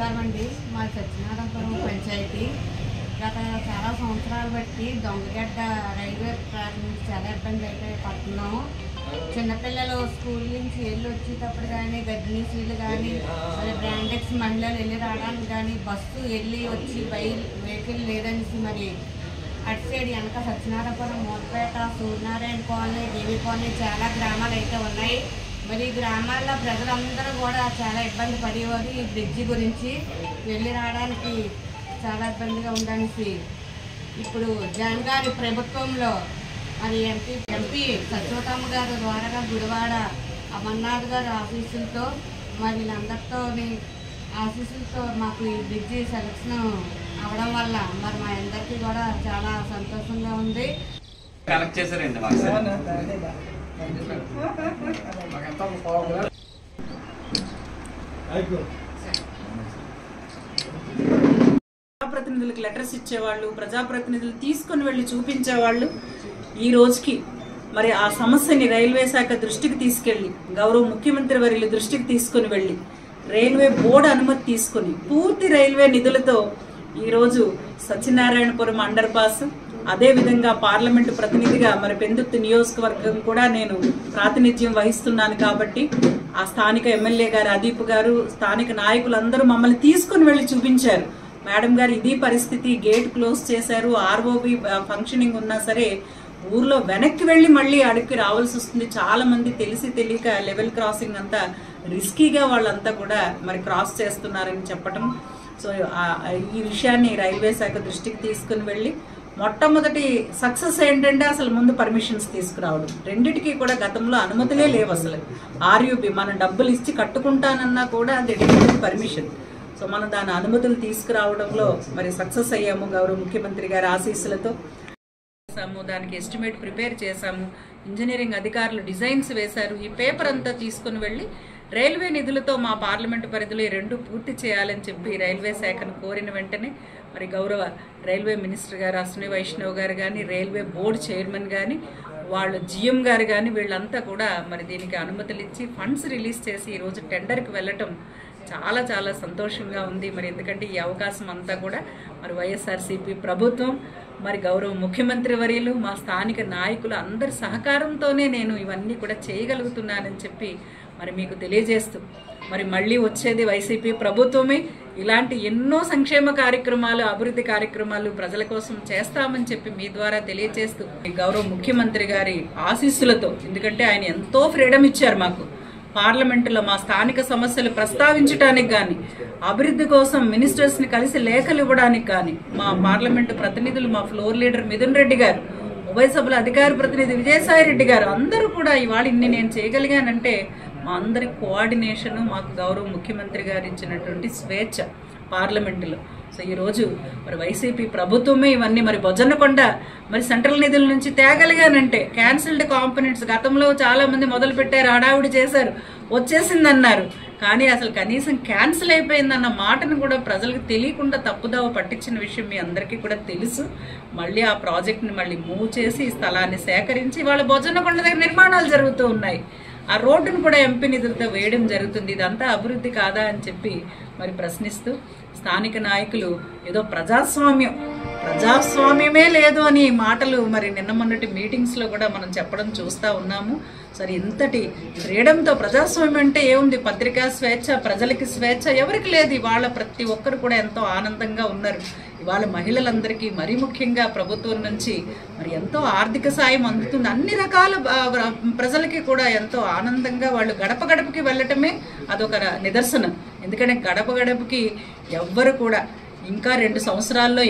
నమస్కారం అండి. మా సత్యనారాయణపురం పంచాయతీ గత చాలా సంవత్సరాలు బట్టి దొంగగడ్డ రైల్వే ట్రాక్ నుంచి చాలా ఇబ్బంది అయితే పడుతున్నాము. చిన్నపిల్లలు స్కూల్ నుంచి వెళ్ళి వచ్చేటప్పుడు కానీ గర్భిణీ స్త్రీలు కానీ మరి బ్రాండెక్స్ మహిళలు వెళ్ళి రావడానికి కానీ బస్సు వెళ్ళి వచ్చి వెహికల్ లేదనేసి మరి అటు సైడ్ వెనక సత్యనారాయణపురం మూలపేట సూర్యనారాయణ కాలనీ దేవి కాలనీ చాలా గ్రామాలు అయితే ఉన్నాయి. మరి ఈ గ్రామాల్లో ప్రజలందరూ కూడా చాలా ఇబ్బంది పడేవారు. ఈ బ్రిడ్జి గురించి వెళ్ళి రావడానికి చాలా ఇబ్బందిగా ఉండడానికి ఇప్పుడు జగన్ గారి ప్రభుత్వంలో మరి ఎంపీ సత్యవతమ్మ గారు ద్వారాగా గుడివాడ అమర్నాథ్ గారు ఆఫీసులతో మరి వీళ్ళందరితో ఆఫీసులతో మాకు ఈ బ్రిడ్జి సెలక్షన్ అవడం వల్ల మరి మా అందరికీ కూడా చాలా సంతోషంగా ఉంది. కనెక్ట్ చేశారండి ప్రజాప్రతినిధులకు లెటర్స్ ఇచ్చేవాళ్ళు, ప్రజాప్రతినిధులు తీసుకుని వెళ్ళి చూపించేవాళ్ళు. ఈ రోజుకి మరి ఆ సమస్యని రైల్వే శాఖ దృష్టికి తీసుకెళ్లి గౌరవ ముఖ్యమంత్రి వర్యుల దృష్టికి తీసుకుని వెళ్ళి రైల్వే బోర్డు అనుమతి తీసుకుని పూర్తి రైల్వే నిధులతో ఈరోజు సత్యనారాయణపురం అండర్ పాస్, అదేవిధంగా పార్లమెంటు ప్రతినిధిగా మరి పెందుర్తి నియోజకవర్గం కూడా నేను ప్రాతినిధ్యం వహిస్తున్నాను కాబట్టి ఆ స్థానిక ఎమ్మెల్యే గారు అదీప్ గారు, స్థానిక నాయకులందరూ మమ్మల్ని తీసుకుని వెళ్ళి చూపించారు. మేడం గారు ఇది పరిస్థితి, గేట్ క్లోజ్ చేశారు, ఆర్ఓబి ఫంక్షనింగ్ ఉన్నా సరే ఊర్లో వెనక్కి వెళ్ళి మళ్ళీ అడుక్కి రావాల్సి వస్తుంది. చాలా మంది తెలిసి తెలియక లెవెల్ క్రాసింగ్ అంతా రిస్కీగా వాళ్ళంతా కూడా మరి క్రాస్ చేస్తున్నారని చెప్పటం. సో ఈ విషయాన్ని రైల్వే శాఖ దృష్టికి తీసుకుని వెళ్ళి మొట్టమొదటి సక్సెస్ ఏంటంటే అసలు ముందు పర్మిషన్స్ తీసుకురావడం. రెండిటికి కూడా గతంలో అనుమతులే లేవు. అసలు ఆర్యూబి మనం డబ్బులు ఇచ్చి కట్టుకుంటానన్నా కూడా అది పర్మిషన్. సో మనం దాని అనుమతులు తీసుకురావడంలో మరి సక్సెస్ అయ్యాము గౌరవ ముఖ్యమంత్రి గారి ఆశీస్సులతో. దానికి ఎస్టిమేట్ ప్రిపేర్ చేశాము, ఇంజనీరింగ్ అధికారులు డిజైన్స్ వేశారు. ఈ పేపర్ అంతా తీసుకుని వెళ్ళి రైల్వే నిధులతో మా పార్లమెంటు పరిధిలో ఈ రెండు పూర్తి చేయాలని చెప్పి రైల్వే శాఖను కోరిన వెంటనే మరి గౌరవ రైల్వే మినిస్టర్ గారు అశ్విని వైష్ణవ్ గారు కానీ, రైల్వే బోర్డు చైర్మన్ కానీ, వాళ్ళు జిఎం గారు కానీ వీళ్ళంతా కూడా మరి దీనికి అనుమతులు ఇచ్చి ఫండ్స్ రిలీజ్ చేసి ఈరోజు టెండర్కి వెళ్ళటం చాలా చాలా సంతోషంగా ఉంది. మరి ఎందుకంటే ఈ అవకాశం అంతా కూడా మరి వైఎస్ఆర్సీపీ ప్రభుత్వం మరి గౌరవ ముఖ్యమంత్రి వర్యులు మా స్థానిక నాయకులు అందరి సహకారంతోనే నేను ఇవన్నీ కూడా చేయగలుగుతున్నానని చెప్పి మరి మీకు తెలియజేస్తూ మరి మళ్ళీ వచ్చేది వైసీపీ ప్రభుత్వమే. ఇలాంటి ఎన్నో సంక్షేమ కార్యక్రమాలు, అభివృద్ధి కార్యక్రమాలు ప్రజల కోసం చేస్తామని చెప్పి మీ ద్వారా తెలియజేస్తూ గౌరవ ముఖ్యమంత్రి గారి ఆశీస్సులతో, ఎందుకంటే ఆయన ఎంతో ఫ్రీడమ్ ఇచ్చారు మాకు పార్లమెంటులో మా స్థానిక సమస్యలు ప్రస్తావించడానికి కానీ, అభివృద్ధి కోసం మినిస్టర్స్ని కలిసి లేఖలు ఇవ్వడానికి కానీ మా పార్లమెంటు ప్రతినిధులు, మా ఫ్లోర్ లీడర్ మిథున్ రెడ్డి గారు, ఉభయ సభల అధికార ప్రతినిధి విజయసాయి రెడ్డి గారు అందరూ కూడా ఇవాళ ఇన్ని నేను చేయగలిగానంటే మా అందరి కోఆర్డినేషన్, మాకు గౌరవ ముఖ్యమంత్రి గారు ఇచ్చినటువంటి స్వేచ్ఛ పార్లమెంటులో. సో ఈరోజు మరి వైసీపీ ప్రభుత్వమే ఇవన్నీ మరి బొజ్జన్నకొండ మరి సెంట్రల్ నిధుల నుంచి తేగలిగానంటే క్యాన్సిల్డ్ కాంపోనెంట్స్ గతంలో చాలా మంది మొదలు పెట్టారు, హడావుడి చేశారు, వచ్చేసిందన్నారు. కానీ అసలు కనీసం క్యాన్సిల్ అయిపోయిందన్న మాటను కూడా ప్రజలకు తెలియకుండా తప్పుదావ పట్టించిన విషయం మీ అందరికీ కూడా తెలుసు. మళ్ళీ ఆ ప్రాజెక్ట్ని మళ్ళీ మూవ్ చేసి స్థలాన్ని సేకరించి వాళ్ళ బొజ్జన్నకొండ దగ్గర నిర్మాణాలు జరుగుతూ ఉన్నాయి. ఆ రోడ్డును కూడా ఎంపీ నిధులతో వేయడం జరుగుతుంది. ఇదంతా అభివృద్ధి కాదా అని చెప్పి మరి ప్రశ్నిస్తూ స్థానిక నాయకులు ఏదో ప్రజాస్వామ్యమే లేదు అని మాటలు మరి నిన్న మొన్నటి మీటింగ్స్లో కూడా మనం చెప్పడం చూస్తూ ఉన్నాము. సరే ఇంతటి ఫ్రీడంతో ప్రజాస్వామ్యం అంటే ఏముంది? పత్రికా స్వేచ్ఛ, ప్రజలకి స్వేచ్ఛ ఎవరికి లేదు. ఇవాళ ప్రతి ఒక్కరు కూడా ఎంతో ఆనందంగా ఉన్నారు. ఇవాళ మహిళలందరికీ మరీ ముఖ్యంగా ప్రభుత్వం నుంచి మరి ఎంతో ఆర్థిక సాయం అందుతుంది. అన్ని రకాల ప్రజలకి కూడా ఎంతో ఆనందంగా వాళ్ళు గడప గడపకి వెళ్ళటమే అదొక నిదర్శనం. ఎందుకంటే గడప గడపకి ఎవ్వరు కూడా ఇంకా 2 సంవత్సరాల్లో